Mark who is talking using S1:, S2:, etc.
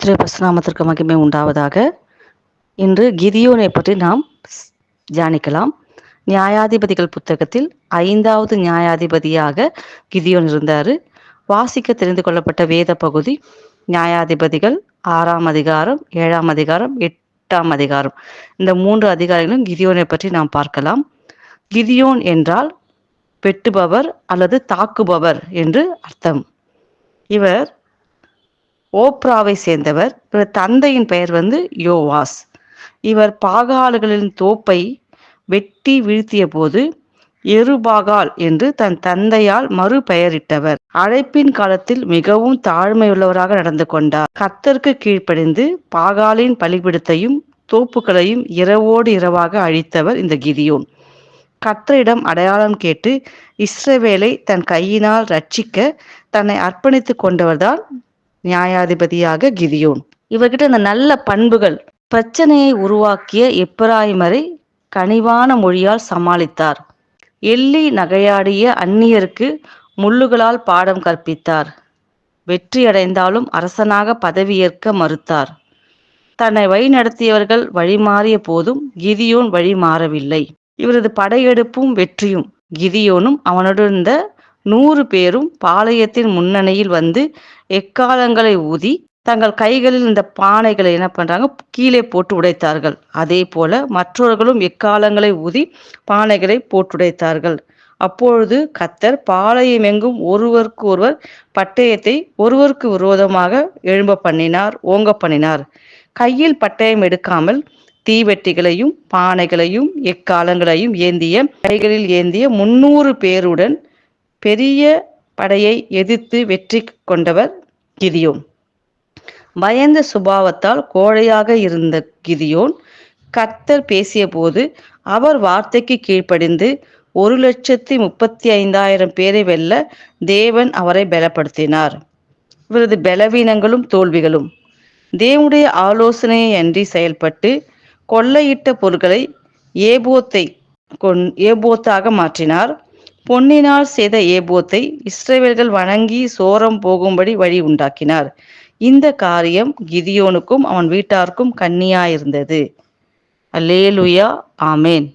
S1: கர்த்தருடைய பரிசுநாமத்திற்கு மகிமை உண்டாவதாக. இன்று கிதியோனை பற்றி நாம் தியானிக்கலாம். நியாயாதிபதிகள் புத்தகத்தில் 5வது நியாயாதிபதியாக கிதியோன் இருந்தார். வாசிக்க தெரிந்து கொள்ளப்பட்ட வேத பகுதி நியாயாதிபதிகள் 6ஆம் அதிகாரம், 7ஆம் அதிகாரம், 8ஆம் அதிகாரம். இந்த 3 அதிகாரங்களும் கிதியோனை பற்றி நாம் பார்க்கலாம். கிதியோன் என்றால் வெட்டுபவர் அல்லது தாக்குபவர் என்று அர்த்தம். இவர் ஓப்ராவை சேர்ந்தவர். இவர் தந்தையின் பெயர் யோவாஸ். இவர் பாகால்களின் தோப்பை வெட்டி வீழ்த்திய போது எருபாகால் என்று தன் தந்தையால் மறுபெயரிட்டவர். அழைப்பின் காலத்தில் மிகவும் தாழ்மையுள்ளவராக நடந்து கொண்டார். கர்த்தருக்கு கீழ்ப்படிந்து பாகாலின் பலிபிடத்தையும் தோப்புகளையும் இரவோடு இரவாக அழித்தவர் இந்த கிதியோன். கர்த்தரிடம் அடையாளம் கேட்டு இஸ்ரவேலை தன் கையினால் ரட்சிக்க தன்னை அர்ப்பணித்து கொண்டவர்தான் நியாயாதிபதியாக கிதியோன். இவர்கிட்ட இந்த நல்ல பண்புகள். பிரச்சனையை உருவாக்கிய எப்பிராயிமரை கனிவான மொழியால் சமாளித்தார். எள்ளி நகையாடிய அந்நியருக்கு முள்ளுகளால் பாடம் கற்பித்தார். வெற்றியடைந்தாலும் அரசனாக பதவியேற்க மறுத்தார். தன்னை வழிநடத்தியவர்கள் வழிமாறிய போதும் கிதியோன் வழி மாறவில்லை. இவரது படையெடுப்பும் வெற்றியும் கிதியோனும் அவனுடன் 100 பேரும் பாளையத்தின் முன்னணியில் வந்து எக்காலங்களை ஊதி தங்கள் கைகளில் இந்த பானைகளை என்ன பண்றாங்க, கீழே போட்டு உடைத்தார்கள். அதே போல மற்றவர்களும் எக்காலங்களை ஊதி பானைகளை போட்டுடைத்தார்கள். அப்பொழுது கர்த்தர் பாளையம் எங்கும் ஒருவருக்கு ஒருவர் பட்டயத்தை ஒருவருக்கு விரோதமாக எழும்ப பண்ணினார், ஓங்க பண்ணினார். கையில் பட்டயம் எடுக்காமல் தீவெட்டிகளையும் பானைகளையும் எக்காலங்களையும் ஏந்திய கைகளில் ஏந்திய 300 பேருடன் பெரிய படையை எதிர்த்து வெற்றி கொண்டவர் கிதியோன். பயந்த சுபாவத்தால் கோழையாக இருந்த கிதியோன் கர்த்தர் பேசிய போது அவர் வார்த்தைக்கு கீழ்ப்படிந்து 1,35,000 பேரை வெல்ல தேவன் அவரை பலப்படுத்தினார். இவரது பலவீனங்களும் தோல்விகளும். தேவனுடைய ஆலோசனையை அன்றி செயல்பட்டு கொள்ளையிட்ட பொருட்களை ஏபோத்தாக மாற்றினார். பொன்னினால் செய்த ஏபோத்தை இஸ்ரவேலர்கள் வணங்கி சோரம் போகும்படி வழி உண்டாக்கினார். இந்த காரியம் கிதியோனுக்கும் அவன் வீட்டாருக்கும் கண்ணியாயிருந்தது. அல்லேலூயா, ஆமேன்.